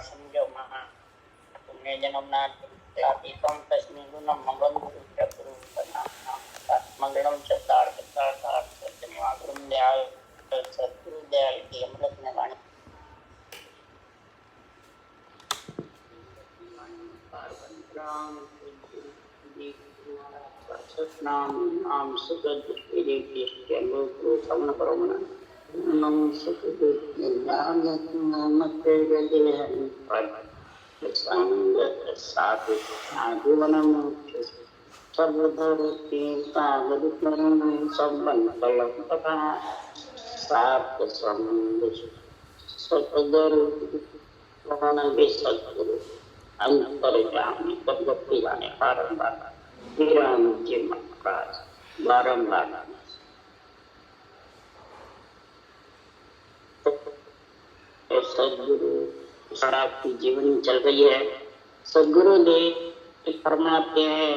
समझो महा पुण्य जन्मना दीपम तस्मिन् गुणम मंगलम गुरु मंगलम चतार सत्यमागुरम दयाल सतगुरु दयाल की अमृत में वाणी नाम सुगत के लोग सवन करोमना नम सुगत ज्ञान नमते गले पद संग साधु आजीवनम सर्वधरती सागरुतरम संबंधलम तथा सात संग सतगुरु सतगुरु अंतर्यामी पद्मति जाने बारंबार विराम जी महाराज बारंबार सदगुरु शराब की जीवन चल रही है। सदगुरु देव फरमाते हैं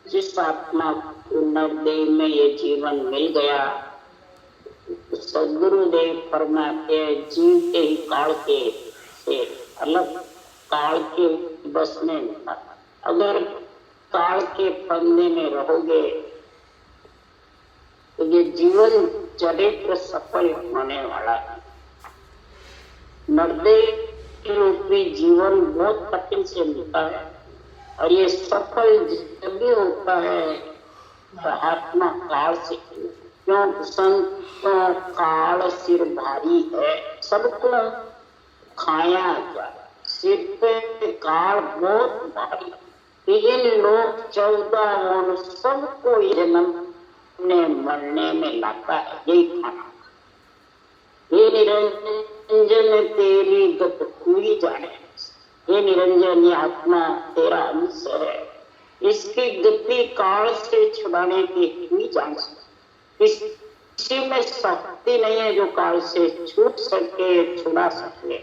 जिस आत्मा को नरदेह में ये जीवन मिल गया, सदगुरुदेव फरमाते हैं जीवते ही काल के से अलग काल के बस में अगर काल के फंदे में रहोगे तो ये जीवन चरित्र सफल होने वाला है। नरदेह रूपी जीवन बहुत कठिन से मिलता है और ये सफल जब भी होता है तो आत्मा काल से, क्यों संतों काल सिर भारी है, सबको खाया जा सिर पे काल बहुत भारी। तीन लोग 14 और सबको जन्म ने मरने में लाता है यही खाना। हे निरंजन तेरी गत हुई जाने, हे निरंजन ये आत्मा तेरा अंश है, इसकी गति काल से छुड़ाने की हुई जाने। किसी में शक्ति नहीं है जो काल से छूट सके छुड़ा सके।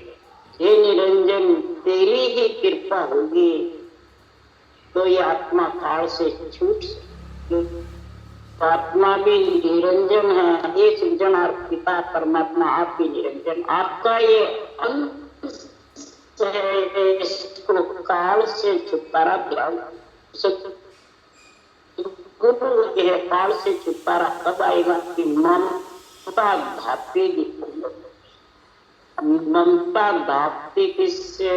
हे निरंजन तेरी ही कृपा होगी तो ये आत्मा काल से छूट सके। आत्मा भी निरंजन है, ये सृजन और पिता परमात्मा आप भी निरंजन, आपका ये अंश है, इसको काल से छुटकारा दिलाओ। गुरु यह काल से छुटकारा कब आएगा कि ममता धापेगी। ममता धापती किससे?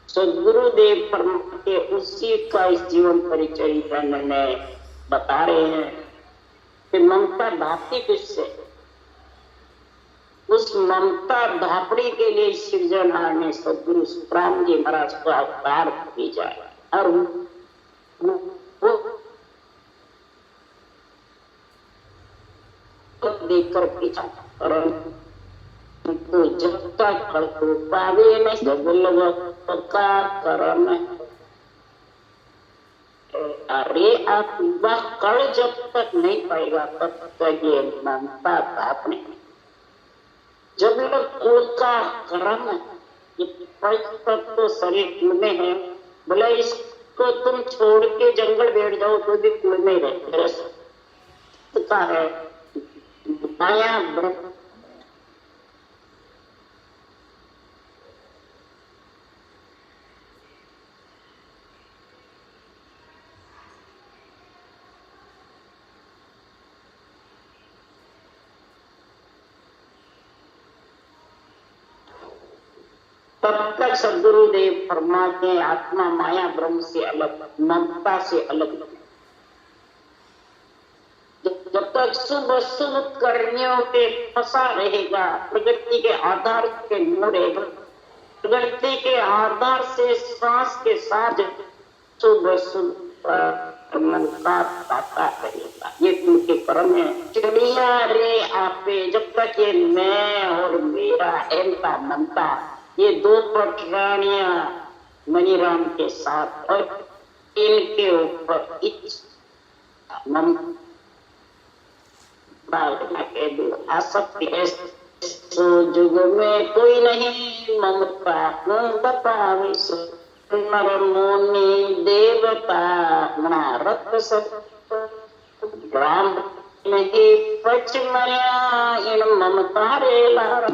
सदगुरुदेव के उसी का इस जीवन परिचय में बता रहे हैं कि ममता धापती किससे। उस ममता धापड़ी के लिए सृजनहार ने सदगुरु राम जी महाराज को अवतार भेजा और देकर भेजा। तो जब तक पावे नहीं पक्का करम, अरे आप वह कल जब तक नहीं पाएगा तब तक ये ममता धापने। जब लोग कुल का कर्म ये तो शरीर में है, बोला इसको तुम छोड़ के जंगल बैठ जाओ तो भी कुल में रह सकता है। माया तब तक सदगुरुदेव फरमाते हैं आत्मा माया ब्रह्म से अलग, ममता से अलग। जब तक शुभ शुभ कर्मियों पे फंसा रहेगा, प्रगति के आधार पे न रहेगा, प्रगति के आधार से श्वास के साथ शुभ शुभ मन का पाता रहेगा। ये तुमके कर्म है। चिड़िया रे आपे, जब तक ये मैं और मेरा एनका ममता, ये दो पटरानियां मणिराम के साथ और इनके ऊपर आसक्ति है। तो जुग में कोई नहीं ममता बतावे, नर मुनि देवता नारद सब ब्राह्मण नहीं पच मरिया इन ममता रे लारा।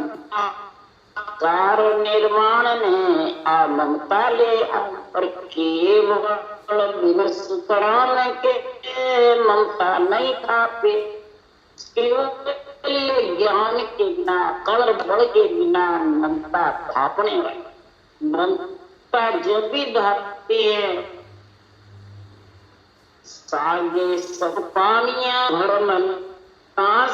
कार निर्माण ने आ ममता ले और केवल विमर्श कराने के ममता नहीं था पे केवल ज्ञान के बिना कल बल के बिना ममता भापने वाली ममता जब भी भापती है सागे सब पानिया भरमन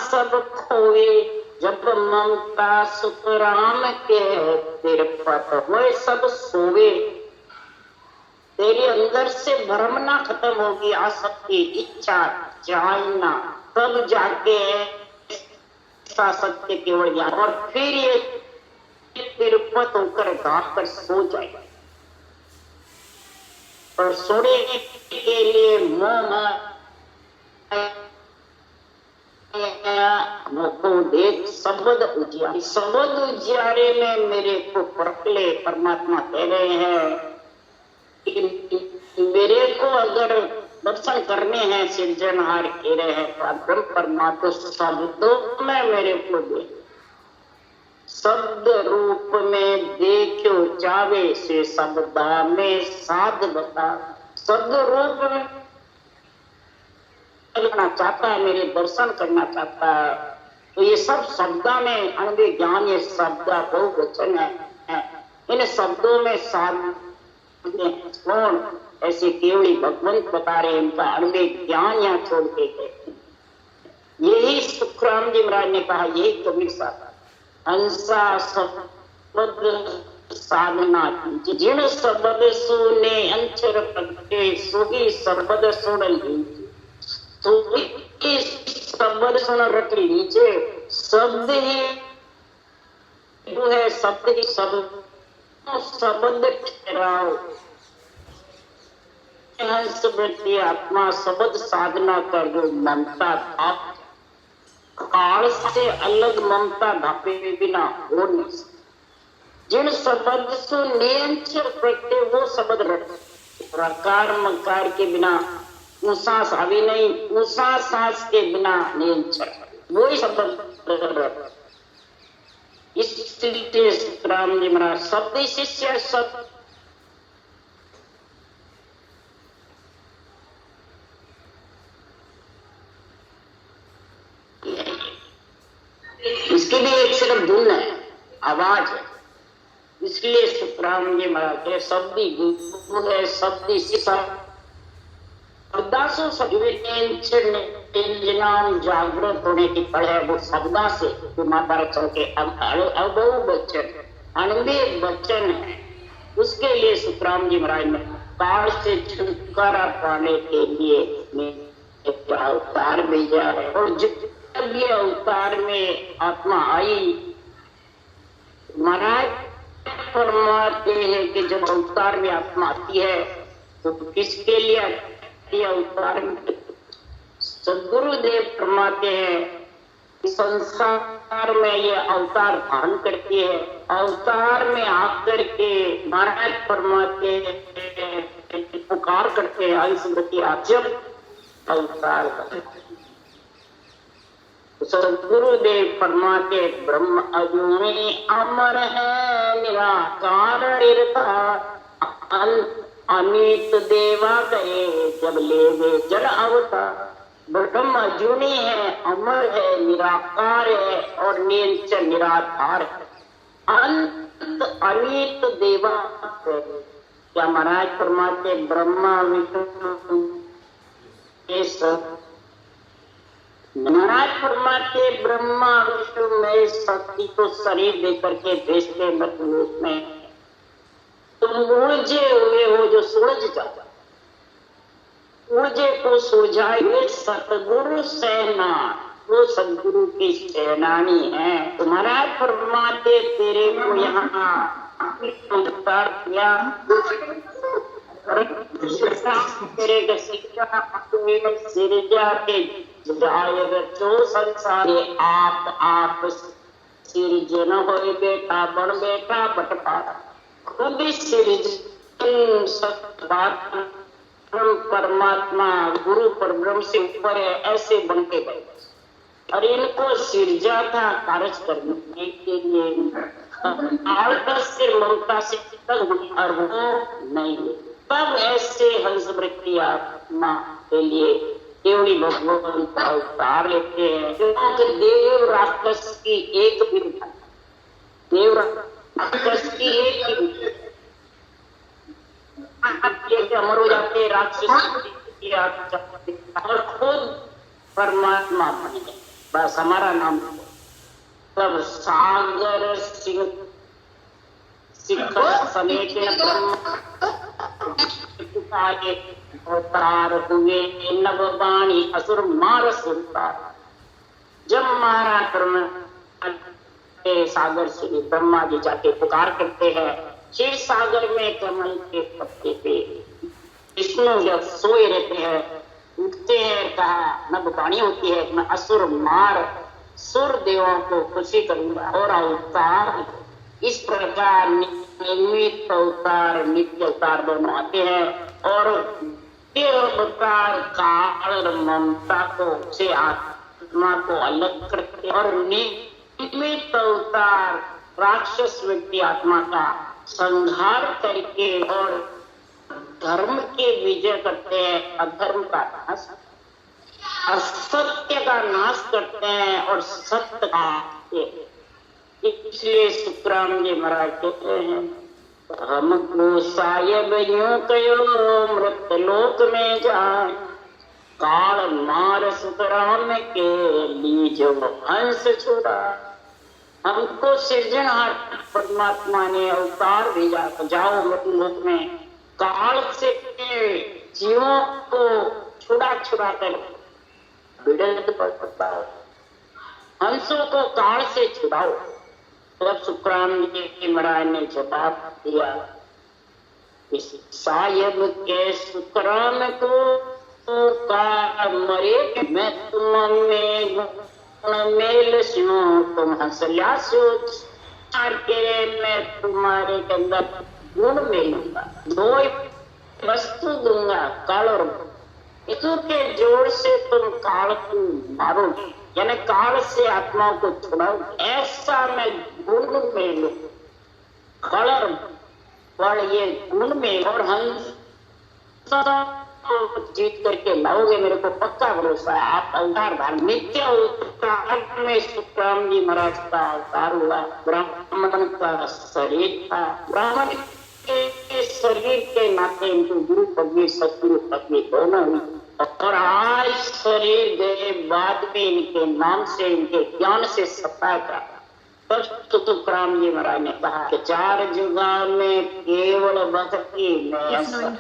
सब खोए जब ममता सुखराम के तेरे पत हुए सब सोवे तेरे अंदर से भ्रम ना खत्म होगी आसक्ति इच्छा चाहना तब जाके सत्य केवल ज्ञान और फिर ये तिरुपत होकर घाट पर सो जाएगा और सोने के लिए मोह को देख शब्द उजियारे शब्द उजियारे में मेरे को परख ले परमात्मा कह रहे हैं कि मेरे को अगर दर्शन करने हैं सिरजनहार कह रहे हैं ब्रह्म परमात्मा शब्दों में मेरे को दे शब्द रूप में देखो जावे से शब्दा में साध बता शब्द रूप में करना चाहता है मेरे दर्शन करना चाहता है तो ये सब शब्दा में अणुवे ज्ञान ये शब्द बहुवचन है इन शब्दों में कौन ऐसे केवली भगवंत बता रहे इनका अणुवे ज्ञान यहाँ छोड़ के गए यही सुखराम जी महाराज ने कहा यही कबीर साहब हंसा शब्द साधना जिन शब्द सुने अंचर प्रगटे सोही शब्द सुन लीजिए तो इस शब्द सुन रख लीजिए शब्द ही जो है शब्द ही शब्द ठहराओ हंस वृत्ति आत्मा शब्द साधना कर जो ममता भाप काल से अलग ममता भापे बिना हो नहीं जिन शब्द से नियंत्रण करते वो शब्द प्रकार मकार के बिना सांस अभी नहीं ऊषा सांस के बिना नियंत्रण वही शब्द इसलिए राम जी महाराज शब्द शिष्य शब्द इसके लिए एक सिर्फ धुन है आवाज है इसलिए सुखराम जी महाराज शब्दी गुरु है शब्दी शिष्य शब्दासों जागृत होने की पढ़ है वो शब्दा से माता चौके अबहु बच्चन अनबे बच्चन है उसके लिए सुखराम जी महाराज ने काल से छुटकारा पाने के लिए अवतार भेजा है और जब ये अवतार में आत्मा आई महाराज फरमाते हैं कि जब अवतार में आत्मा आती है तो किसके लिए अवतार में सदगुरुदेव फरमाते हैं संसार में ये अवतार धारण करती है अवतार में आकर के महाराज फरमाते पुकार करते हैं आयुष्मृति जब अवतार सदगुरुदेव फरमाते ब्रह्म अजूनी अमर है निराकार अमित देवा गए जब ले वे जल अवतार ब्रह्म अजूनी है अमर है निराकार है और निरंतर निराधार है अंत अमित देवा क्या महाराज फरमाते ब्रह्मा विष्णु महाराज फरमाते ब्रह्मा विष्णु में शक्ति को शरीर देकर के भेजते मृत्यु में तुम उलझे हुए हो जो सुलझ जाता उलझे को सुलझाए सतगुरु सेना वो सदगुरु की सेनानी है तुम्हारा फरमाते तेरे को यहाँ उतार दिया तेरे का शिक्षा सिरजा के जो संसार आप सिरजन हो बेटा बन बेटा बटपा खुद परमात्मा गुरु पर ब्रह्म से ऊपर है ऐसे बनते गए और इनको सिरजा था कार्य करने के लिए आलस से ममता से तंग और वो नहीं। तब ऐसे हंस वृत्ति आत्मा के लिए केवली भगवान का अवतार लेते हैं, क्योंकि देव राक्षस की एक भी देव राक्षस की एक ही अमर हो जाते राक्षस और खुद परमात्मा बन गए। बस हमारा नाम तब सागर सिंह शिखर समेत अवतार हुए नववाणी असुर मार सुनता। जब मारा कर्म सागर से ब्रह्मा जी जाके पुकार करते हैं, क्षीर सागर में कमल के पत्ते पे विष्णु जब सोए रहते हैं, उठते हैं, कहा नववाणी होती है, मैं असुर मार सुर देवों को खुशी करूंगा और अवतार। इस प्रकार निमित्त अवतार नित्य अवतार दोनों आते हैं और अवतार काल और ममता को से आत्मा को अलग करते हैं और निमित्त अवतार राक्षस व्यक्ति आत्मा का संहार करके और धर्म के विजय करते हैं, अधर्म का नाश, असत्य का नाश करते हैं और सत्य का। इसलिए सुखराम जी महाराज कहते हैं हमको सायब यूं कयो मृत लोक में जाए, काल मार सुखराम के लीजो हंस छुड़ा। हमको सृजनहार परमात्मा ने अवतार भेजा, जाओ मृत लोक में काल से जीवों को छुड़ा छुड़ा कर हंसों को काल से छुड़ाओ। तब सुखराम जी महाराज ने जवाब दिया, इस सायब के सुखराम को का मरे मैं तुम में मेल सुनो, तुम हंसल्या सोच के मैं तुम्हारे के अंदर गुण मिलूंगा, दो वस्तु दूंगा, काल और इतु के जोड़ से तुम काल को मारोगे, यानी काल से आत्माओं को छुड़ाओगे। ऐसा मैं गुण में लू कलर बड़ ये गुण में और हंस जीत करके लाओगे, मेरे को पक्का भरोसा है। आप अवतार धारण नित्य अवतार में सुखराम जी महाराज का अवतार हुआ। ब्राह्मण का शरीर था, ब्राह्मण के शरीर के नाते इनको गुरु पदवी सतगुरु पदवी दोनों हुई और आज शरीर गए बाद में इनके नाम से इनके ज्ञान से सत्ता का। तब तुकाराम जी महाराज ने कहा कि चार जुगा में केवल भक्ति में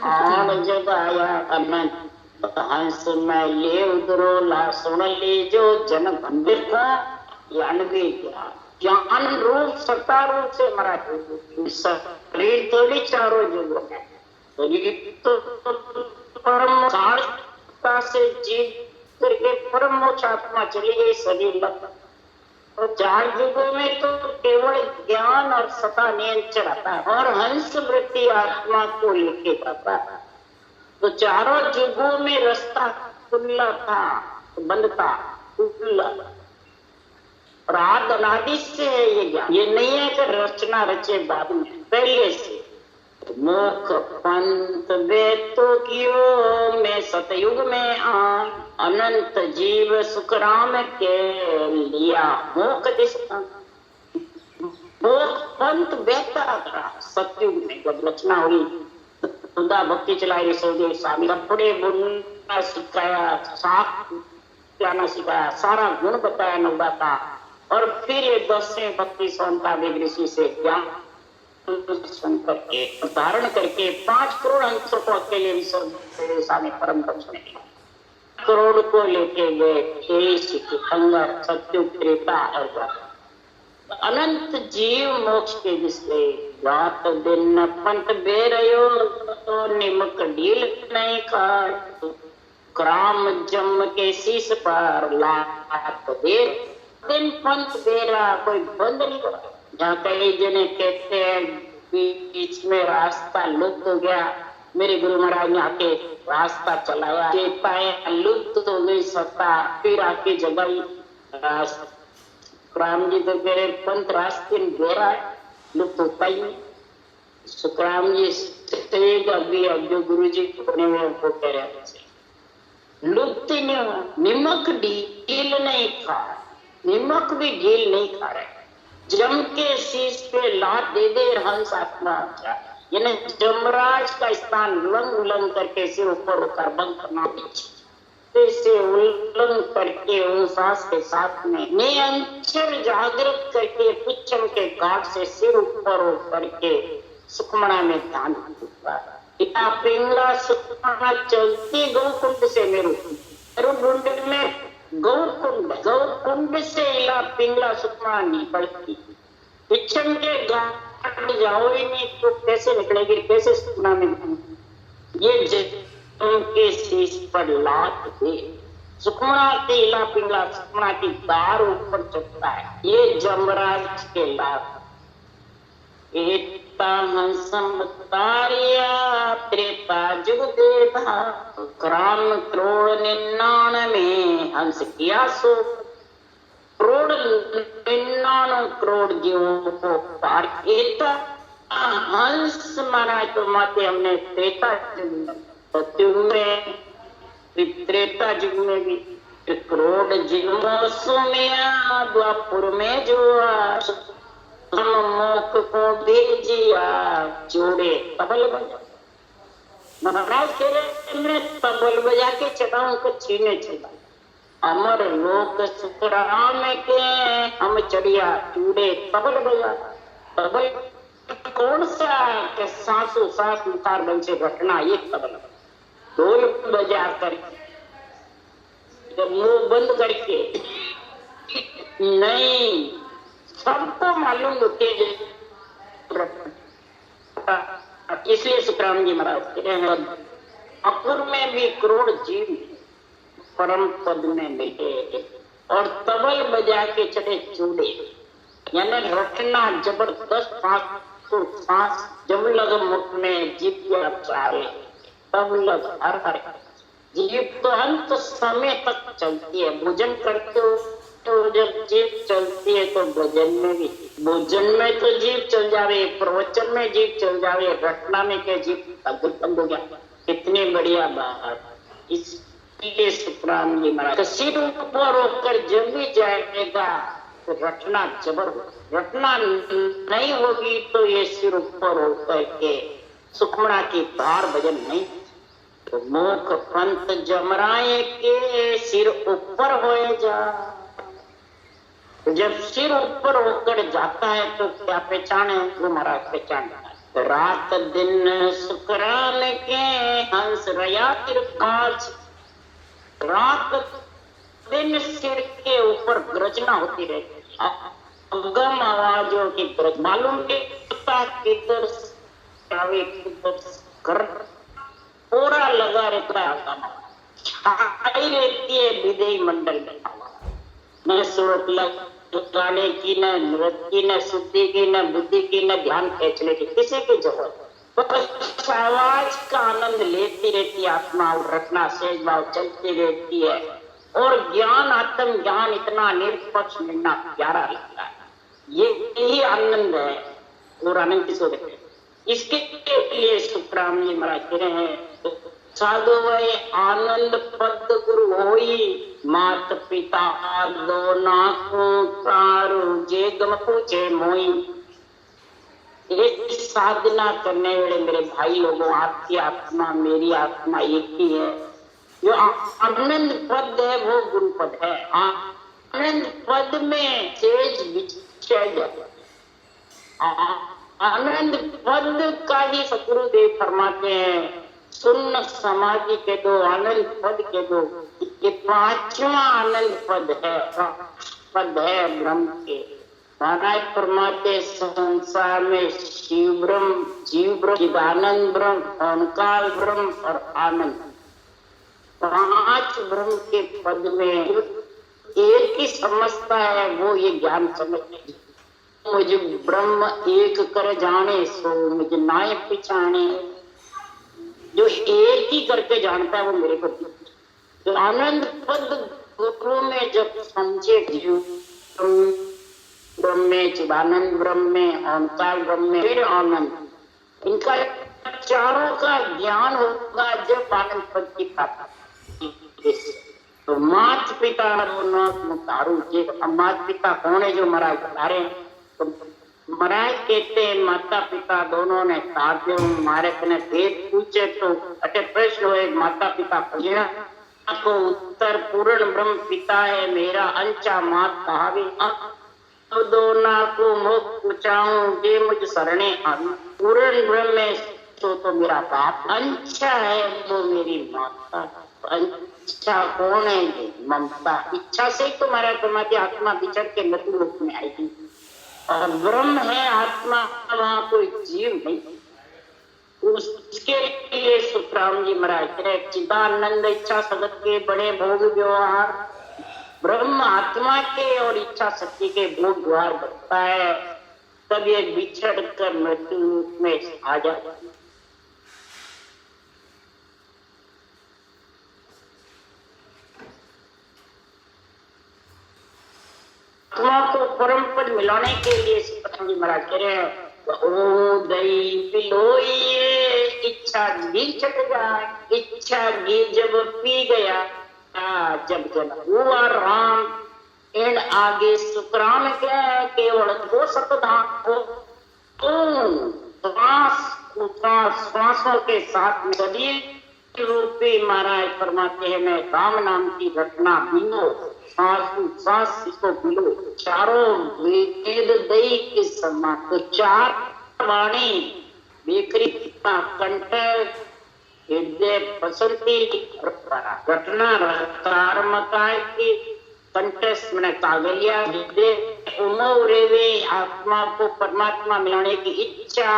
आन जगाया अनंत हंस में ले उधरोला सुन ले जो जन गंभीर था ज्ञान भी ज्ञान रूप सत्ता रूप से महाराज शरीर थोड़ी चारों जुगों में शरीर तो परम से जीव करके परम मोक्ष आत्मा चली गई शरीर लग। तो चार युगों में तो केवल ज्ञान और सता नियंत्रण आता है और हंस वृत्ति आत्मा को लेके जाता है। तो चारों युगों में रास्ता खुला था, बंद था, खुला और आद अनादि से है ये ज्ञान। ये नहीं है कि रचना रचे बाद में, पहले से मोख पंथ बेतो कियो में सतयुग में आ अनंत जीव सुखराम के लिया मोख दिशा। मोख पंथ बेहता था सतयुग में जब रचना हुई, खुदा भक्ति चलाई सौदेव स्वामी कपड़े बुनना सिखाया, साफ जाना सिखाया, सारा गुण बताया नौदा का और फिर ये 10वें भक्ति सोनता ऋषि से ज्ञान करके धारण करके 5 करोड़ अंशों को अकेले स्वामी परम दक्ष ने करोड़ को लेके गए सत्यु त्रेता और अनंत जीव मोक्ष के जिससे रात दिन पंथ बेरयो तो निमक ढील नहीं खाए क्राम जम के शीश पर लात देर दिन पंथ बेरा कोई बंद नहीं हो। जहाँ कई जने कहते हैं बीच में रास्ता लुप्त हो गया, मेरे गुरु महाराज ने आके रास्ता चलाया, चेताएं लुप्त हो गई सत्ता, फिर आके जगाई। राम जी तो कह रहे पंथ रास्ते में बेरा है, लुप्त होता ही नहीं। सुखराम जी से अभी अब जो गुरु जी होने में वो कह रहे हैं लुप्त नहीं हुआ। निमक ढील नहीं खा, निमक भी ढील नहीं खा रहे, जम के शीश पे लात दे दे हंस आत्मा, यानी जमराज का स्थान उलंग उलंग करके सिर ऊपर होकर बंद करना, से उल्लंघन करके उन सांस के साथ में निरंतर जागृत करके पुच्छम के घाट से सिर ऊपर हो करके सुखमणा में ध्यान इतना पिंगला सुखमणा चलती गौकुंड से मेरुकुंड में गौकुंड से इला पिंगला सुखमणा नहीं पड़ती। पुच्छम के घाट जाओ ही नहीं तो कैसे निकलेगी, कैसे सुखमणा में ये उनके शीश पर लात दे सुखमणा के इला पिंगला सुखमणा की दार ऊपर चढ़ता है, ये जमराज के लात। एकता हंसम तारिया त्रेता जुग देधा ग्राम क्रोड़ 99 हंस किया सो करोड़ 99 करोड़ जीवों को पार किया। हंस माना तो माते हमने त्रेता युग में त्रेता युग में भी करोड़ जुगों में द्वापुर में जो मोक को भेजिया जोड़े तबल बजा महाराज कह रहे मैं तबल बजा के चटाओं को छीने चला अमर लोक सुखराम के हम चढ़िया चूड़े तबल बजा। तबल कौन सा के सांसों सांस मुखार बन से घटना ये तबल ढोल बजा कर मुंह बंद करके नहीं सबको मालूम होते इसलिए सुखराम जी महाराज कहते हैं अपुर में भी करोड़ जीव परम पद में बैठे और तबल बजा के चढ़े चूड़े, यानी रटना जबरदस्त सांस जब लग मुख में जीव चाहे तब लग हर हर जीव तो अंत समय तक चलती है। भोजन करते हो तो जब जीव चलती है तो भोजन में भी, भोजन में तो जीव चल जावे, प्रवचन में जीव चल जावे, रटना में क्या जीव बंद हो गया। कितनी बढ़िया बात। इसलिए सुखराम जी महाराज सिर ऊपर होकर जब भी जाएगा तो रटना जबर, रटना नहीं होगी तो ये सिर ऊपर होकर के सुखमणा की धार भजन नहीं। तो मुख पंत जमराए के सिर ऊपर हो जा, जब सिर ऊपर होकर जाता है तो क्या पहचान है, वो महाराज पहचानता है। रात दिन सुखराम के हंस रया तिरकाज, रात दिन सिर के ऊपर गर्जना होती रहती है, अगम आवाजों की गरज मालूम किधर कर पूरा लगा रहता है, छाई रहती है विदेही मंडल में, न सूरत लगाने की, न नृत्य की, न शुद्धि की, न बुद्धि की, न ध्यान खींचने की, किसी की जरूरत तो आवाज का आनंद लेती रहती है आत्मा, और रटना सहज भाव चलती रहती है। और ज्ञान आत्म ज्ञान इतना निष्पक्ष मिलना प्यारा लगता है, यही आनंद है। और आनंद किसको देते हैं, इसके लिए सुखराम जी महाराज कह रहे हैं साधु वही आनंद पद गुरु होई, मात पिता दो नाको तारू जे गम पूछे मोई। एक साधना करने वाले मेरे भाई लोगों, आपकी आत्मा मेरी आत्मा एक ही है। जो आनंद पद है वो गुरु पद है। आनंद पद में तेज विचय जाता है, आनंद पद का ही सतगुरुदेव फरमाते हैं सुन्न समाधि के दो, आनंद पद के दो। ये पांचवा आनंद पद है ब्रह्म के। महाराज फरमाते संसार में शिव ब्रह्म, जीव ब्रह्म, चिदानंद ब्रह्म, ओंकार ब्रह्म और आनंद, पांच ब्रह्म के पद में एक ही समझता है वो ये ज्ञान समझते। मुझे ब्रह्म एक कर जाने सो मुझे नाय पिछाने, जो एक ही करके जानता है वो मेरे को। तो आनंद पद गुरु में जब समझे ब्रह्म में, चिदानंद ब्रह्म में, ओंकार ब्रह्म में, फिर आनंद, इनका चारों का ज्ञान होगा जब आनंद पद की प्राप्ति। तो माता पिता तारू जे माता पिता कौन है जो महाराज बता रहे हैं? तो महाराज कहते हैं माता पिता दोनों ने तार मारे कने भेद पूछे तो अटे प्रश्न हुए माता पिता पूछना को उत्तर पूर्ण ब्रह्म पिता है मेरा अंचा मात कहावी तो दोना को मुख पूछाऊं जे मुझ शरणे आवी। पूर्ण ब्रह्म में तो मेरा बाप, अंचा है वो मेरी माता। इच्छा कौन है? ममता। इच्छा से ही तो महाराज परमात्मा आत्मा विचर के मृत्यु रूप में आएगी और ब्रह्म है आत्मा, वहां कोई जीव नहीं। उसके लिए सुखराम जी महाराज कह चिदानंद इच्छा जगत के बड़े भोग व्यवहार, ब्रह्म आत्मा के और इच्छा शक्ति के भोग व्यवहार बढ़ता है, तब ये बिछड़ कर मृत्यु रूप में आ जाता है। आत्मा को परम पद मिलाने के लिए सुखराम जी महाराज कह रहे हैं ओ दई पिलोइए इच्छा घी छट जाए। इच्छा घी जब पी गया जब जब हुआ राम इन आगे सुखराम क्या केवल हो सकता हो श्वासों के साथ में सभी रूपी महाराज फरमाते हैं मैं राम नाम की घटना बिनो सांस इसको बिलो चारों वेद दई के समान। तो चार वाणी बेकरी कंठ हृदय बसंती घटना रतारमकाय की कंठस्थ में कागलिया हृदय उमौरेवे आत्मा को परमात्मा मिलाने की इच्छा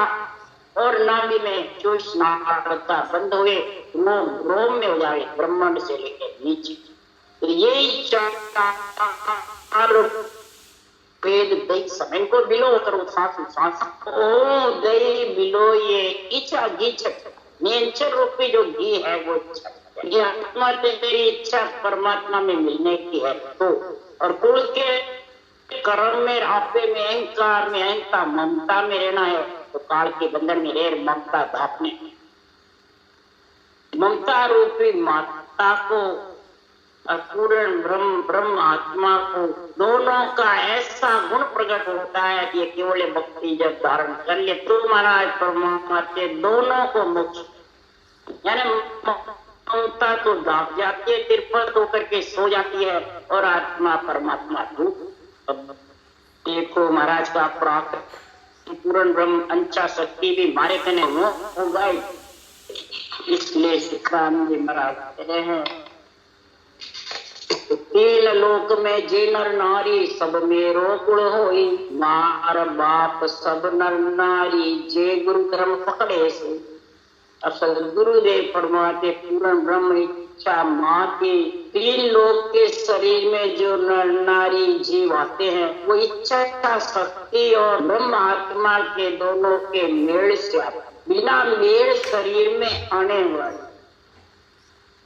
और नाभि में जो स्नाता बंद हुए रोम में हो जाए ब्रह्मांड से लेकर नीचे। तो यही चार वेद दई समय को बिलो करो सांस ओ दई बिलो ये इच्छा गीच नियंत्रण रूपी जो घी है वो इच्छा ये आत्मा तेरी इच्छा परमात्मा में मिलने की है। तो और कुल के कर्म में आपे में अहंकार में अहंता ममता में रहना है तो काल के बंधन में रह ममता धापने ममता रूपी माता को पूर्ण ब्रह्म आत्मा को दोनों का ऐसा गुण प्रकट होता है कि केवल भक्ति जब धारण कर ले तो महाराज परमात्मा के दोनों को मोक्ष यानी ममता तो दाप जाती है तिरपत होकर के सो जाती है और आत्मा परमात्मा धूप। देखो महाराज का प्राप्त पूर्ण ब्रह्म अंचा शक्ति भी मारे कने हो गए। इसलिए सुखराम जी महाराज कहते हैं तीन लोक में जे नर नारी सब मेरो कुल होई मार बाप सब नर नारी जे गुरु धर्म पकड़े से। असल गुरुदेव फरमाते पूर्ण ब्रह्म इच्छा माँ के तीन लोक के शरीर में जो नर नारी जीव आते हैं वो इच्छा का शक्ति और ब्रह्म आत्मा के दोनों के मेल से आते बिना मेल शरीर में आने वाले।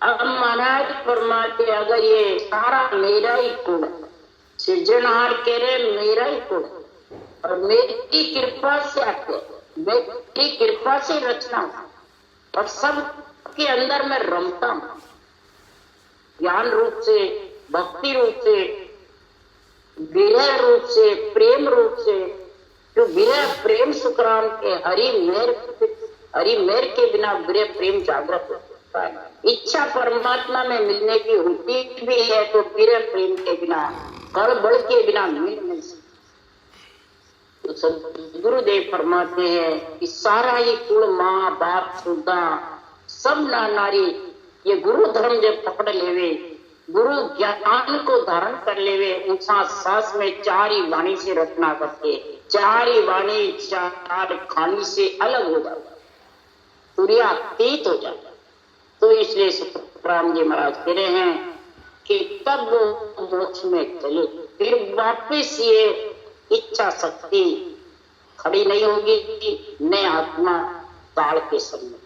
अब महाराज फरमाते अगर ये सारा मेरा ही कुल सृजनहार कह रहे मेरा ही कुल और मेरी कृपा से आते मेरी कृपा से रचना और सब के अंदर मैं रमता हूं ज्ञान रूप से भक्ति रूप से विरह रूप से प्रेम रूप से। जो विरह प्रेम सुखराम के हरि मेर के बिना विरह प्रेम जागृत होता है। इच्छा परमात्मा में मिलने की होती भी है तो विरह प्रेम के बिना कर बल के बिना मिल नहीं सकती। तो गुरुदेव फरमाते हैं कि सारा ये कुल माँ बाप सुधा सब नारी ये गुरु धर्म जब पकड़ लेवे गुरु ज्ञान को धारण कर लेवे उनसा सांस में चार ही वाणी से रचना करके चार ही वाणी चार खानी से अलग हो जाता सूर्यातीत हो जाता। तो इसलिए सुखराम जी महाराज कह रहे हैं कि तब वो मोक्ष में चले फिर वापिस ये इच्छा शक्ति खड़ी नहीं होगी न आत्मा काल के समय।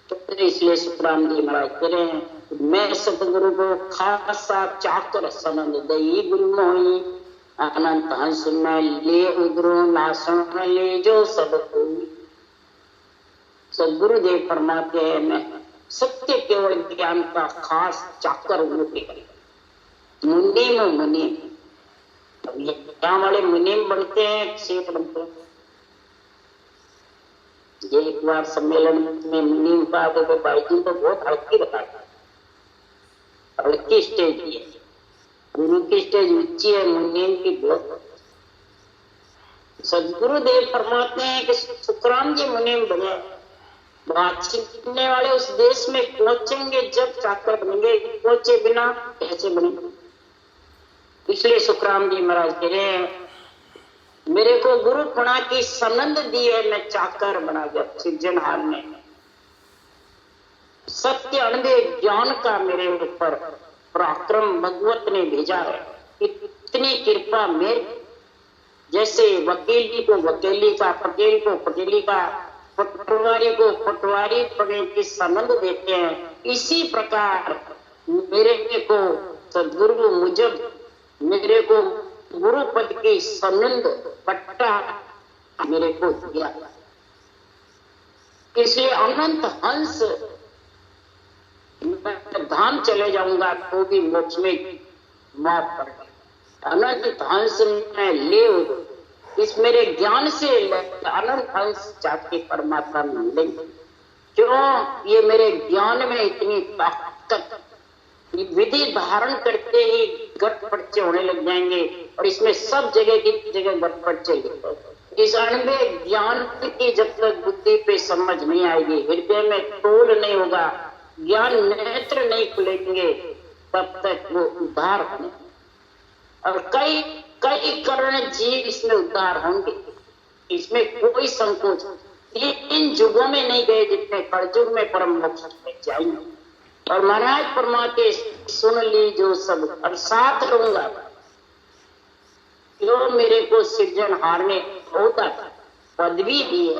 तो इसलिए सुखराम जी महाराज कह रहे हैं मैं सतगुरु को खासा चाकर सनंद दई गुरु मोही अनंत हंस में ले उधरो लाशन ले जो सब कोई। सदगुरुदेव फरमाते हैं मैं सत्य केवल ज्ञान का खास चाकर हूँ। मुनीम मुनीम, अब यहाँ वाले मुनीम बनते हैं, सेठ बनते हैं। ये एक बार सम्मेलन में मुनीम का तो भाई जी तो बहुत हल्की बताता, हल्की स्टेज की है, गुरु की स्टेज ऊंची है, मुनीम की बहुत। सदगुरुदेव फरमाते हैं कि सुखराम जी मुनीम बने, बात सीखने वाले उस देश में पहुंचेंगे जब चाकर बनेंगे, पहुंचे बिना कैसे बनेंगे। इसलिए सुखराम जी महाराज कह रहे हैं मेरे को गुरु पुणा की सनंद दी है, मैं चाकर बना गया सृजनहार ने। सत्य अनंदे ज्ञान का मेरे ऊपर पराक्रम भगवत ने भेजा है। इतनी कृपा मेरे जैसे वकीली को वकीली का, पटेल को पटेली का, पटवारी को पटवारी पड़े की सनंद देते हैं, इसी प्रकार मेरे को सदगुरु मुझब मेरे को गुरु पद की सनंद पट्टा मेरे को दिया। इसलिए अनंत हंस मैं धाम चले जाऊंगा तो भी मोक्ष में माफ कर, अनंत हंस में ले इस मेरे ज्ञान से अनंत हंस जाके परमात्मा मिलेंगे। क्यों? ये मेरे ज्ञान में इतनी ताकत, विधि धारण करते ही गट पर्चे होने लग जाएंगे और इसमें सब जगह की जगह गट पर्चे। इस अनबे ज्ञान की जब तक बुद्धि पे समझ नहीं आएगी, हृदय में तोल नहीं होगा, ज्ञान नेत्र नहीं खुलेंगे, तब तक वो उद्धार होने। और कई कई करण जीव इसमें उद्धार होंगे, इसमें कोई संकोच। ये इन युगों में नहीं गए जितने कलयुग में परम मोक्ष में जाएंगे। और महाराज परमात्मा सुन ली जो सब, और साथ रहूंगा। क्यों? मेरे को सृजनहार ने होता था, पदवी दी है,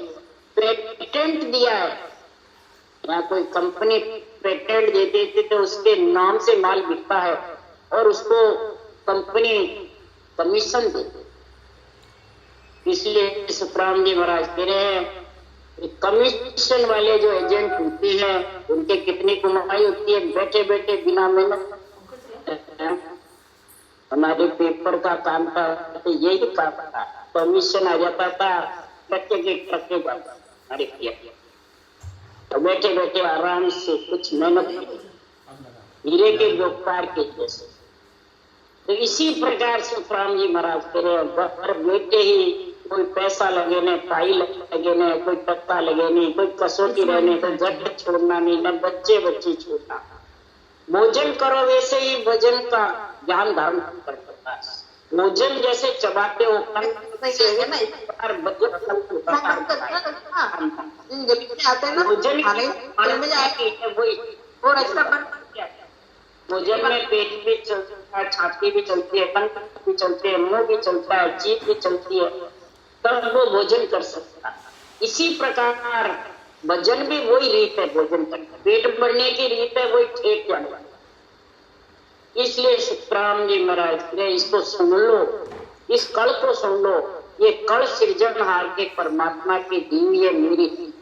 पेटेंट दिया है। यहाँ कोई कंपनी पेटेंट दे देती तो उसके नाम से माल बिकता है और उसको कंपनी कमीशन देती। इसलिए सुखराम जी महाराज कह रहे हैं कमीशन वाले जो एजेंट होती है उनके कितनी कमाई होती है, बैठे बैठे बिना मेहनत। हमारे पेपर का काम था तो यही काम था, कमीशन आ जाता था, टक्के के टक्के जाता हमारे तो बैठे बैठे आराम से कुछ मेहनत हीरे के व्यापार के जैसे। तो इसी प्रकार से सुखराम जी महाराज कह रहे हैं बैठे ही कोई पैसा लगे ने, पाई लगे ने, कोई पत्ता लगे नहीं, कोई कसौटी रहने, कोई घर छोड़ना नहीं, न बच्चे बच्ची छोड़ना। भोजन करो वैसे ही भोजन का ज्ञान धारण कर सकता है। भोजन जैसे चबाते हो भोजन में पेट भी चलता है, छाती भी चलती है, कंठ भी चलते हैं, मुंह भी चलता है, जीभ भी चलती है, तब वो भोजन कर सकता है। इसी प्रकार भजन भी वही रीत है, भोजन करना, पेट भरने की रीत है, वही ठेठ जाना। इसलिए सुखराम जी महाराज ने इसको सुन लो, इस कल को सुन लो, ये कल सृजनहार के परमात्मा की दी है मेरी,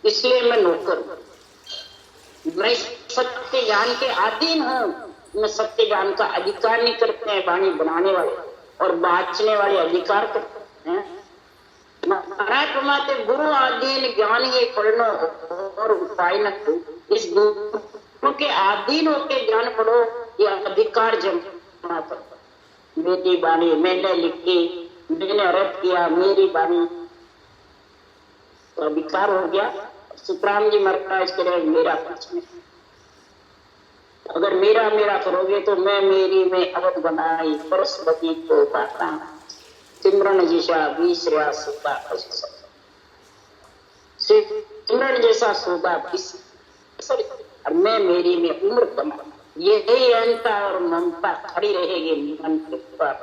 इसलिए मैं नौकर हूं। मैं सत्य ज्ञान के अधीन हूँ, मैं सत्य ज्ञान का अधिकार नहीं करते हैं वाणी बनाने वाले और बांचने वाले अधिकार करते हैं। महाराज फरमाते गुरु अधीन ज्ञान ये पढ़ना और उपाय न हो। इस गुरु के अधीन होकर ज्ञान पढ़ो, ये अधिकार जमा करो। मेरी वाणी मैंने लिखी, मैंने अर्थ किया, मेरी वाणी तो अधिकार हो गया। सुखराम जी महाराज कह मेरा कुछ नहीं, अगर मेरा मेरा करोगे तो मैं मेरी में अवध बनाई परस्पति को पाता सिमरन जैसा बीसरा सोदा, सिमरन जैसा सोदा और मैं मेरी में उम्र बना। ये अहंता और ममता खड़ी रहेगी मन के ऊपर,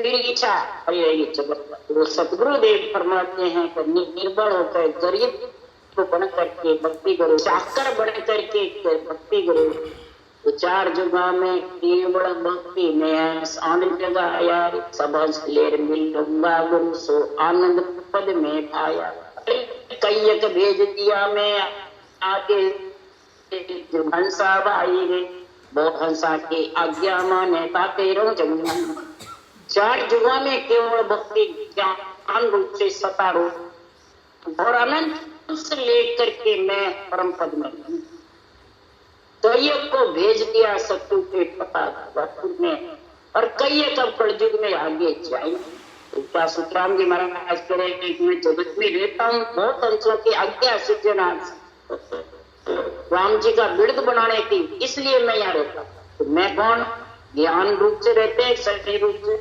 फिर इच्छा खड़ी रहेगी जबरदस्त। वो सतगुरुदेव फरमाते हैं कि निर्बल होकर गरीब को बन करके भक्ति करो, चाकर बन करके भक्ति करो, तो चार जुगा में केवल भक्ति में आनंद जगाया, सब हंस लेर मिल लूंगा गुरु सो आनंद पद में पाया। कैयक भेज दिया मैं आगे हंसा भाई रे, बहुत हंसा के आज्ञा माने पाते रहो जमीन। चार जुगा में केवल भक्ति ज्ञान रूप से सता रूप और अनंत से लेकर के मैं परम पद में कैयक को भेज दिया शत्रु के पता में, और कैयक अब कलयुग में आगे जाए। क्या सुखराम जी महाराज कह रहे हैं कि मैं जगत में रहता हूँ बहुत अंशों की आज्ञा सिद्धनाथ राम जी का बिरद बनाने की, इसलिए मैं यहाँ रहता हूँ। तो मैं कौन? ज्ञान रूप से रहते हैं, शरीर रूप से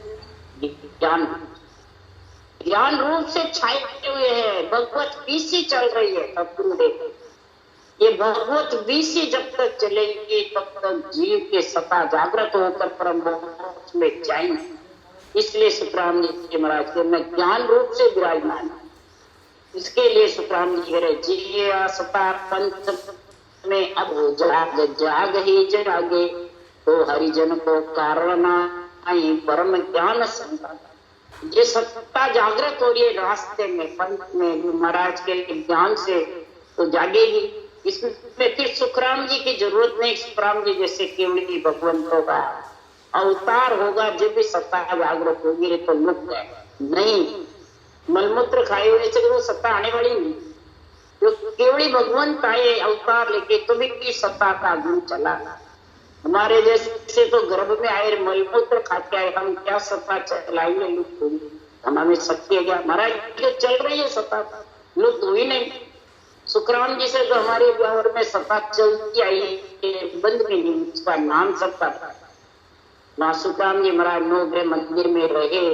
ज्ञान रूप से छाए हुए हैं। भगवत बीसी चल रही है तब गुरुदेव, ये भगवत बीसी जब तक चलेगी तब तक जीव के सता जागृत होकर परम मोक्ष में जाएंगे। इसलिए सुखराम जी महाराज के मैं ज्ञान रूप से विराजमान, इसके लिए सुखराम जी कह रहे जी सता पंथ में अब जाग जाग ही जागे, तो हरिजन को कारण आई परम ज्ञान संता। ये सत्ता जागृत हो रही है रास्ते में पंथ में महाराज के ज्ञान से, तो जागेगी। इसमें फिर सुखराम जी की जरूरत नहीं। सुखराम जी जैसे केवली भगवंतों का अवतार होगा जब भी सत्ता जागृत होगी, तो मुक्त है नहीं। मलमूत्र खाए हुए से वो सत्ता आने वाली नहीं। जो केवली भगवंत आए अवतार लेके तो भी सत्ता का गुण चला। हमारे जैसे तो गर्भ में आए मलमूत्र खाते आए, हम क्या सत्ता चलाएंगे? लुप्त होगी। हमें शक्ति है क्या? महाराज जो चल रही है सत्ता लुप्त हुई नहीं। सुखराम जी से तो हमारे व्यवहार में सत्ता चलती आई, बंद में नहीं, उसका नाम सत्ता था। वहां सुखराम जी महाराज नौग्रह मंदिर में रहे,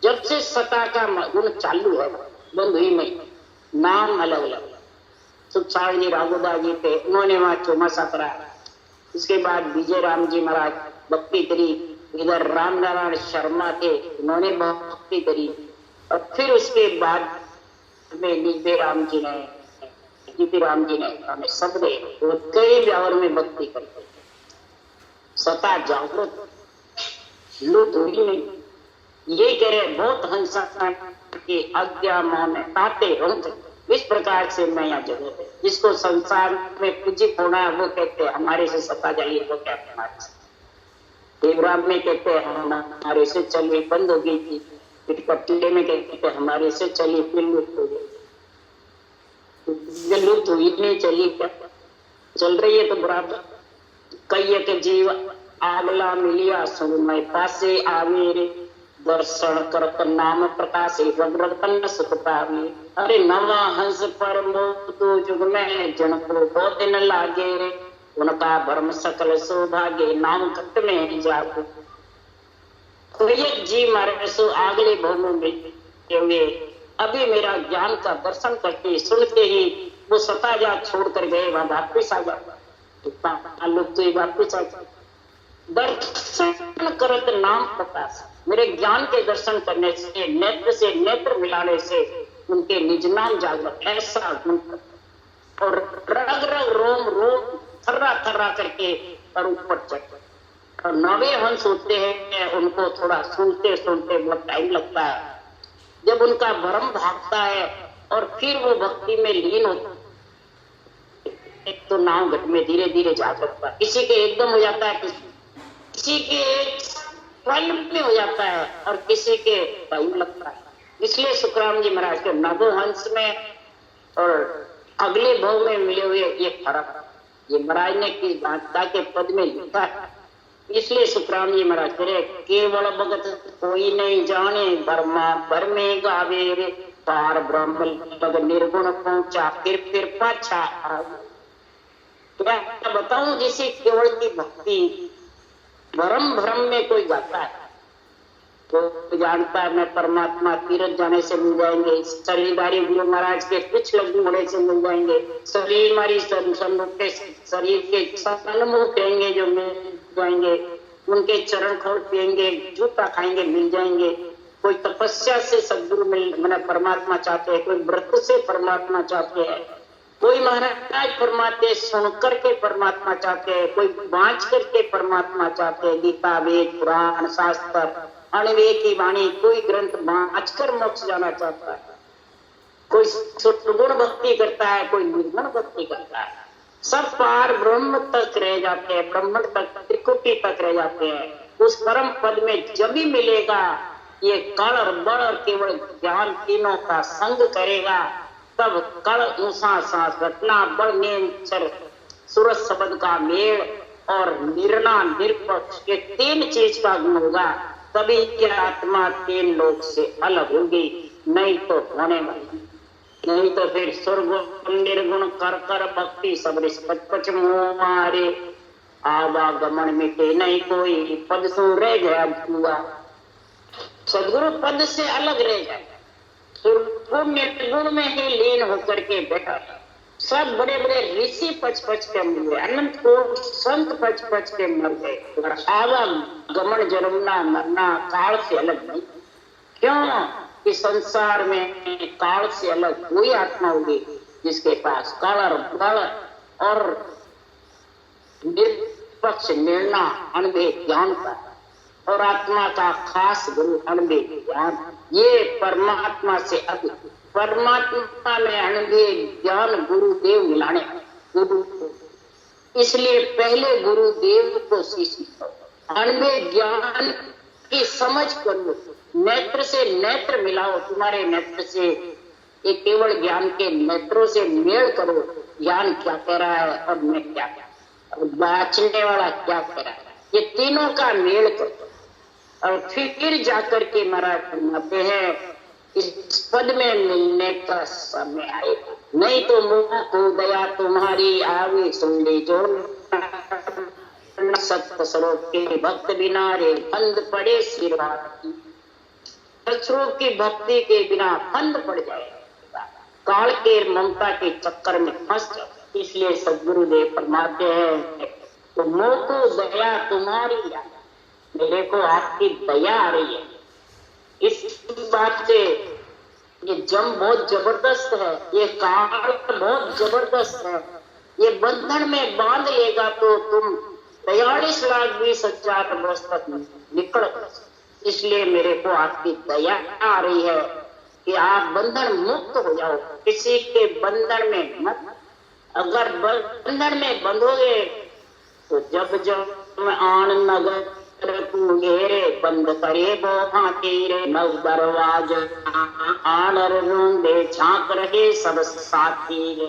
जब से सत्ता का गुण चालू है, बंद हुई नहीं। नाम अलग अलग, सुखसागर जी राघोदास जी थे, उन्होंने वहां चौमासा कराया। इसके बाद विजय राम जी महाराज भक्ति करी, इधर राम नारायण शर्मा थे, उन्होंने भक्ति करी, और फिर उसके बाद में निधे राम जी ने, राम जी ने हमें सब दे कई व्यवहार में भक्ति करते। सता जागृत लुप्त हुई नहीं। ये कह रहे बहुत हंसा के आज्ञा मौन ताते रंग, इस प्रकार से मैं यहाँ जगह है। जिसको संसार में पूजित होना है वो कहते हैं हमारे से सता जाइए, वो क्या हमारे से। देवराम में कहते हैं हमारे से चलिए, बंद हो गई थी। फिर कटले में कहते हैं हमारे से चलिए, फिर लुप्त हो गई। लुप्त हुई नहीं, चली क्या चल रही है तो बराबर। कैयक जीव आगला मिलिया सुन मैं पासे आवे रे, दर्शन करत नाम प्रकाश रतन सुख पावे। अरे नवा हंस पर मोदो जुग में जन को दो दिन लागे रे, उनका भरम सकल सौभाग्य नाम घट में जागो। कैयक जी मारे सो आगले भवों में हुए, अभी मेरा ज्ञान का दर्शन करते सुनते ही वो सता जा छोड़ कर गए, वहां वापिस आ जाता। लुप्त हुई वापिस आ जाता। दर्शन करत नाम प्रकाश, मेरे ज्ञान के दर्शन करने से नेत्र मिलाने से उनके निज नाम जागृत, ऐसा और रग रग रोम रोम थर्रा थर्रा करके और ऊपर चढ़। और नवे हंस होते हैं, उनको थोड़ा सुनते सुनते बहुत टाइम लगता है। जब उनका भ्रम भागता है और फिर वो भक्ति में लीन होता, एक तो नाम घट में धीरे धीरे जागृत होता, किसी के एकदम हो जाता है, किसी के एक पल में हो जाता है और किसी के टाइम लगता है। इसलिए सुखराम जी महाराज के नवो हंस में और अगले भव में मिले हुए ये फर्क ये महाराज ने किस भाषा के पद में लिखा है। इसलिए सुखराम जी महाराज करे केवल भगत कोई नहीं जाने, बर्मा भर में गावे रे, पार ब्रह्म लग निर्गुण पहुंचा फिर पाछा। क्या बताऊं, जिसे केवल की भक्ति भरम भ्रम में कोई गाता है तो जानता है मैं परमात्मा तीरथ जाने से मिल जाएंगे, शरीरधारी गुरु महाराज के कुछ लड्डू होने से मिल जाएंगे, शरीर हमारी शरीर के सन्मुख कहेंगे जो मिल जाएंगे, उनके चरण खोल पिएंगे, जूता खाएंगे मिल जाएंगे। कोई तपस्या से सदगुरु मिल मैंने परमात्मा चाहते हैं, कोई व्रत से परमात्मा चाहते हैं, कोई महाराज फरमाते सुन करके परमात्मा चाहते हैं, कोई बांच करके परमात्मा चाहते हैं। गीता, वेद, पुराण, शास्त्र, अणवे की वाणी, कोई ग्रंथ बांच कर मोक्ष जाना चाहता है। कोई सुगुण भक्ति करता है, कोई निर्गुण भक्ति करता है। सब पार ब्रह्म तक रह जाते हैं, ब्रह्म तक, त्रिकुटी तक रह जाते हैं। उस परम पद में जब भी मिलेगा ये कल और बल और केवल ज्ञान तीनों का संग करेगा, तब कल ऊषा सांस घटना बल नेचर सूरज शब्द का मेल और निर्णा निरपक्ष ये तीन चीज का गुण होगा, तभी क्या आत्मा तीन लोक से अलग होगी। नहीं तो होने वाली, नहीं तो फिर स्वर्ग निर्गुण कर कर भक्ति सब पच मारे आवागमन मिटे नहीं कोई पद सो रह गया हुआ। सदगुरु पद से अलग रह जाए, निर्गुण में ही लीन होकर के बैठा। सब बड़े बड़े ऋषि पच के मर गए, अनंत को संत पच के मर गए, और आवागमन जन्मना मरना काल से अलग नहीं। क्यों कि संसार में काल से अलग कोई आत्मा होगी जिसके पास काल और बल और निष्पक्ष निर्णय अनुभव ज्ञान का, और आत्मा का खास गुरु अनुभव ज्ञान, ये परमात्मा से अधिक। परमात्मा में अनुभव ज्ञान गुरुदेव मिलाने गुरु, इसलिए पहले गुरुदेव को शिष्य अनुभव ज्ञान की समझ करो, नेत्र से नेत्र मिलाओ। तुम्हारे नेत्र से ये केवल ज्ञान के नेत्रों से मेल करो, ज्ञान क्या कह रहा है और मैं क्या कह रहा हूं, बाँचने वाला क्या कह रहा है, ये तीनों का मेल करो। और फिर जाकर के महाराज फरमाते हैं इस पद में मिलने का समय आएगा, नहीं तो मुंह को दया तुम्हारी आवे सुन ले जो सत्य स्वरूप के भक्त बिना रे बंद पड़े सिरवार। स्वरूप की भक्ति के बिना बंद पड़ जाएगा, काल के ममता के चक्कर में फंस जाए। इसलिए सदगुरुदेव फरमाते हैं तो मुंह को दया तुम्हारी, मेरे को आपकी दया आ रही है। इस बात से ये जम बहुत जबरदस्त है, ये काल बहुत जबरदस्त है, ये बंधन में बांध लेगा तो तुम 43,20,000 वर्ष तक निकल। इसलिए मेरे को आपकी दया आ रही है कि आप बंधन मुक्त हो जाओ, किसी के बंधन में मत। अगर बंधन में बंधोगे तो जब जब आन नगर तू घेरे बंद करे वो भांति नव दरवाज आनर रूंदे झांक रहे सब साथी रे।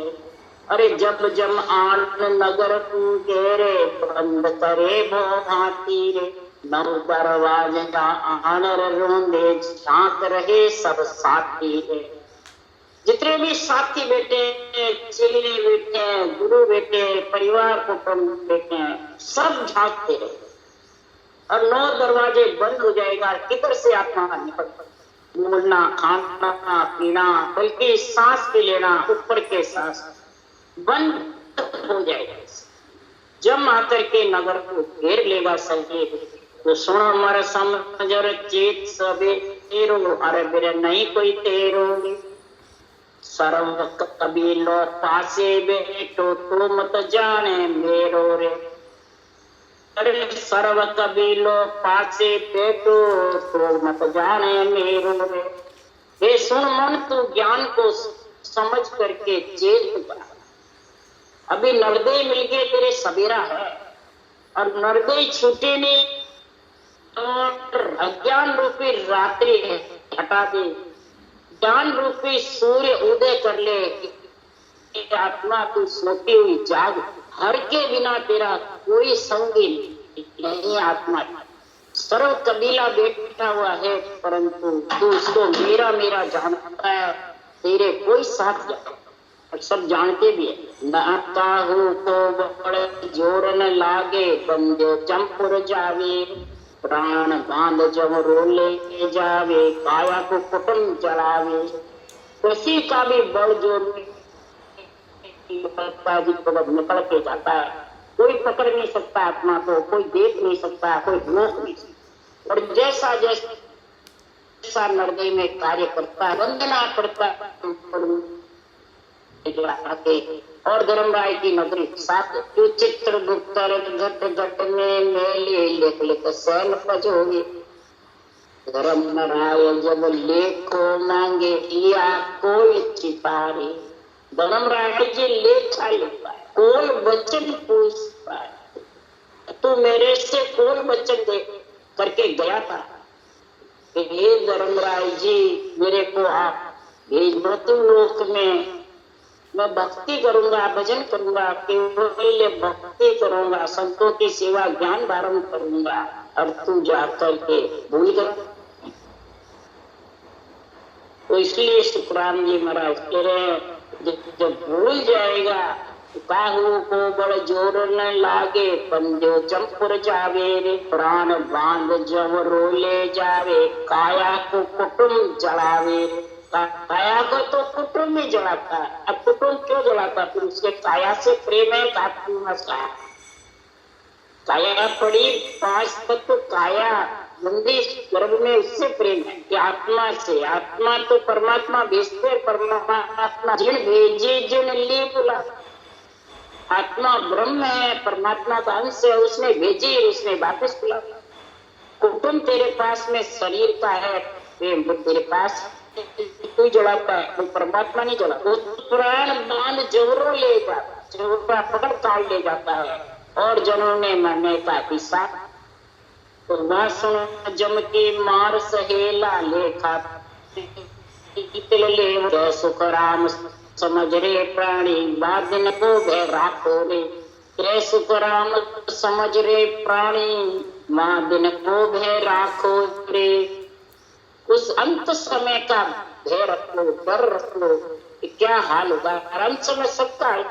अरे जब जब आन नगर तू घेरे बंद करे वो भांति रे नव दरवाज आनर रूंदे झांक रहे सब साथी रे। जितने भी साथी बैठे, चेले बैठे, गुरु बैठे, परिवार कुटुंब बैठे, सब झांकते रहे और 9 दरवाजे बंद हो जाएगा। किधर से आत्मा निकल, बोलना, खाना पीना, बल्कि सांस भी लेना, ऊपर के सांस बंद हो जाएगा। जब आकर के नगर को घेर लेगा संगीत तो सुनो मर समझर चेत सबे तेरो, अरे मेरे नहीं कोई तेरो। सर्व कबीलो पासे बैठो तो मत जाने मेरो रे। अरे सर्व कबीलो पासे बैठो तो मत जाने मेरो रे। हे सुन मन तू ज्ञान को समझ करके चेत कर। अभी नरदे मिल गए तेरे सवेरा है, और नरदे छूटे नहीं और अज्ञान रूपी रात्रि हटा दे, ज्ञान रूपी सूर्य उदय कर ले। आत्मा तू सोती हुई जाग, हर के बिना तेरा कोई संगी नहीं। आत्मा सर्व कबीला बैठा हुआ है, परंतु तू उसको मेरा मेरा जानता है, तेरे कोई साथ जाए और सब जानते भी है। नाता हो तो बड़े जोर न लागे, बंदे चंपुर जावे, प्राण बांध जब रोले जावे, काया को कुटुंब चलावे। किसी का भी बड़ जोर निकल के जाता है, कोई पकड़ नहीं सकता आत्मा को, कोई देख नहीं सकता, कोई रोक नहीं सकता। और जैसा जैसा नरदय में कार्य करता है, वंदना करता है, आके और धर्मराय की नगरी साथ जो चित्रगुप्त घट घट में मेले लेख लेख सैन पज होगी। धर्मराय जब लेखो मांगे लिया कोई छिपारे। धर्मराय जी लेखा लेता है, कोई वचन पूछ पाए। तू मेरे से कोई वचन दे करके गया था कि हे धर्मराय जी, मेरे को आप भेज दो तुम लोक में, मैं भक्ति करूंगा, भजन करूंगा, केवल भक्ति करूंगा, संतों की सेवा ज्ञान धारण करूंगा। अब तू जा करके भूल गया। तो इसलिए सुखराम जी महाराज कह रहे जब भूल जाएगा काहू को बड़ जोर न लागे, पंजो चंपुर जावे रे, प्राण बांध जब रोले जावे, काया को कुटुम जलावे। काया को तो कुटुम ही जलाता। अब कुटुम क्यों जलाता? फिर उसके काया से प्रेम है। काया पड़ी 5 तत्व काया मंदिर गर्भ में, उससे प्रेम है कि आत्मा से। आत्मा तो परमात्मा भेजते, परमात्मा जिन भेजे जिन ली बुला। आत्मा ब्रह्म है, परमात्मा का अंश है, उसने भेजी, उसने वापस बुला। कुटुम तेरे पास में शरीर का है प्रेम, तेरे पास तू जलाता है, वो परमात्मा नहीं जला। वो प्राण बांध जबरों ले जाता, जबरा पकड़ काट ले जाता है और जनों ने मरने का हिस्सा। तो वह सुन जम के मार सहेला लेखा ले सुख राम समझ रे प्राणी, बादन को भय राखो रे। जय सुख राम समझ रे प्राणी, माँ दिन को भय राखो रे। उस अंत समय का भय रख लो, डर रख लो कि क्या हाल होगा। अंत समय सबका है,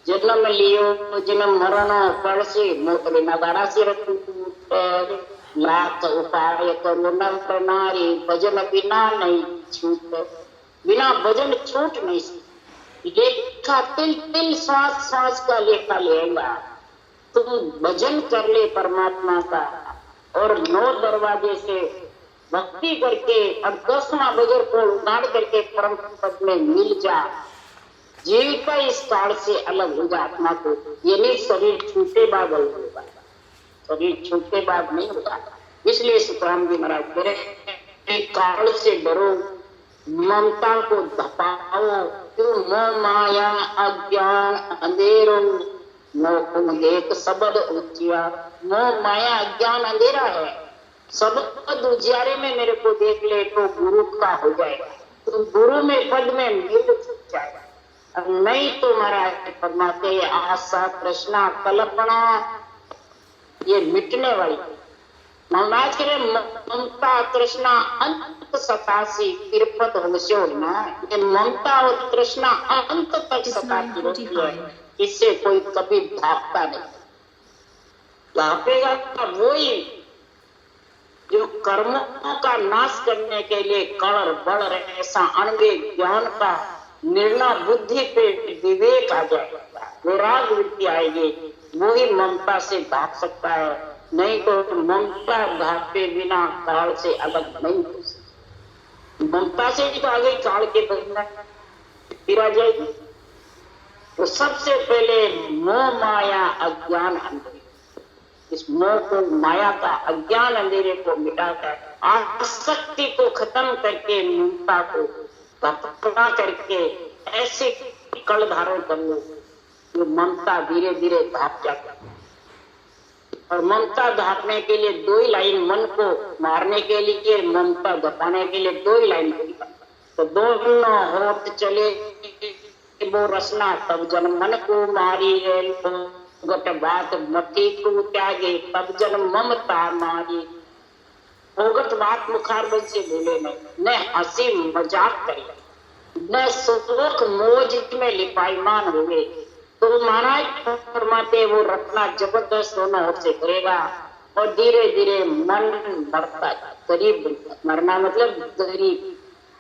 जन्म लियो जन्म मरण पर से मोत लेना दारा से रखो। लाख उपाय करो नर नारी, भजन बिना नहीं छूट। बिना भजन छूट नहीं सकती। लेखा तिल तिल श्वास श्वास का लेखा लेगा। तुम भजन कर ले परमात्मा का और 9 दरवाजे से भक्ति करके अब 10वां बजर को उगाड़ करके परम पद में मिल जा। जीविका इस काल से अलग हो जा आत्मा को। ये नहीं शरीर छूटे बाद अलग होगा, शरीर छूटे बाद नहीं होगा। इसलिए सुखराम जी महाराज कह रहे काल से डरो, ममता को धपाओ, क्यों मोह माया अज्ञान अंधेरो, मोह देख सबद उजिया। मोह माया अज्ञान अंधेरा है, सबद उजियारे में मेरे को देख ले तो गुरु का हो जाएगा, तो गुरु में पद में मिल छूट जाएगा। नहीं तो महाराज परमात्मा आशा तृष्णा कल्पना ये मिटने वाली। महाराज कह रहे ममता तृष्णा अंत सतासी तिरपत होशो ना। ये ममता और तृष्णा अंत तक सताती रहती है, इससे कोई कभी भागता नहीं। भागेगा वही जो कर्मों का नाश करने के लिए कड़ बड़ रहे, ऐसा अनविवेक ज्ञान का निर्णय बुद्धि पे विवेक आ जाएगा, वैराग वृत्ति आएगी, वही ममता से भाग सकता है। नहीं तो ममता भागते बिना काल से अलग नहीं हो सकती। ममता से भी तो आगे काल के बदला फिर आ जाएगी। तो सबसे पहले मोह माया अज्ञान अंधेरे, इस मोह को माया का अज्ञान अंधेरे को मिटाकर आसक्ति को खत्म करके ममता को पकड़ा करके ऐसे कल धारण कर लो जो ममता धीरे धीरे भाग जाता। और ममता ढापने के लिए 2 ही लाइन, मन को मारने के लिए ममता दबाने के लिए 2 ही लाइन। तो दोनों होठ चले वो रसना तब जन मन को मारी है, गट बात मती को त्यागे तब जन ममता मारी। भोगत बात मुखार बन से बोले न हंसी मजाक करे, न सुख मोज में लिपाईमान हुए। तो महाराज फरमाते वो रखना जबरदस्त दोनों ओर से करेगा और धीरे धीरे मन बढ़ता गरीब। मरना मतलब गरीब,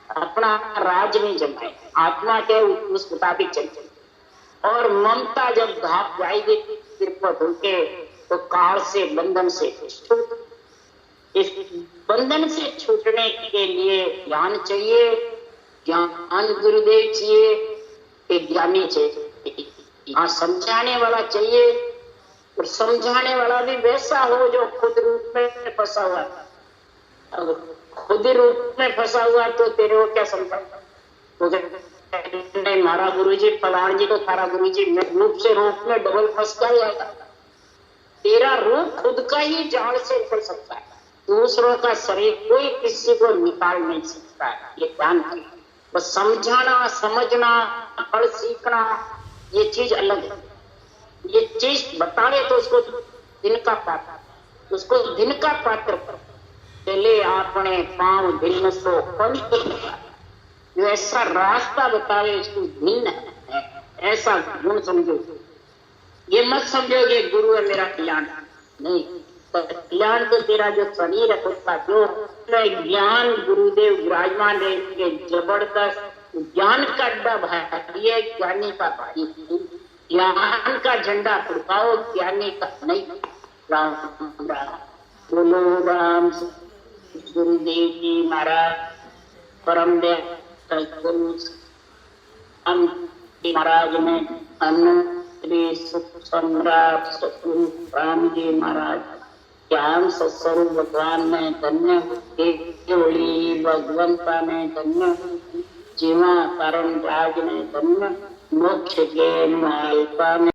अपना राज नहीं जमाए, आत्मा के उस मुताबिक चलते। और ममता जब भाग जाएगी तिरपत होके तो काल से बंधन से छूट। इस बंधन से छूटने के लिए ज्ञान चाहिए, ज्ञान गुरुदेव चाहिए, के ज्ञानी चाहिए। हाँ, समझाने वाला चाहिए, और समझाने वाला भी वैसा हो जो खुद रूप में फंसा हुआ है। अगर खुद ही रूप में फंसा हुआ तो तेरे को क्या समझा? तो नहीं, हमारा गुरुजी फलान जी तो थारा गुरुजी रूप से रूप में डबल फंस जाएगा। तेरा रूप खुद का ही जाल से निकल सकता है, दूसरों का शरीर कोई किसी को निकाल नहीं सकता है। ये ध्यान रखना। बस समझाना, समझना और सीखना ये चीज अलग है। ये चीज बताने तो उसको दिन का पात्र, उसको दिन का पात्र चले आपने पांव दिन सो जो ऐसा रास्ता बतावे उसको दिन है, ऐसा गुण समझो। ये मत समझो कि गुरु है मेरा कल्याण, नहीं, कल्याण तो तेरा जो शरीर है उसका जो ज्ञान गुरुदेव विराजमान रहेंगे, जबरदस्त ज्ञान का अड्डा भाई है, ज्ञानी का भाई। ज्ञान का झंडा फड़काओ, ज्ञानी का नहीं। राम राम बोलो राम गुरुदेव जी महाराज, परम गुरु महाराज ने श्री सुख सम्राट सतगुरु राम जी महाराज ज्ञान सत्स्वरूप भगवान ने धन्य, केवली भगवंता ने धन्य, जीवा कारण राज ने धन्य, मोक्ष के मालपा ने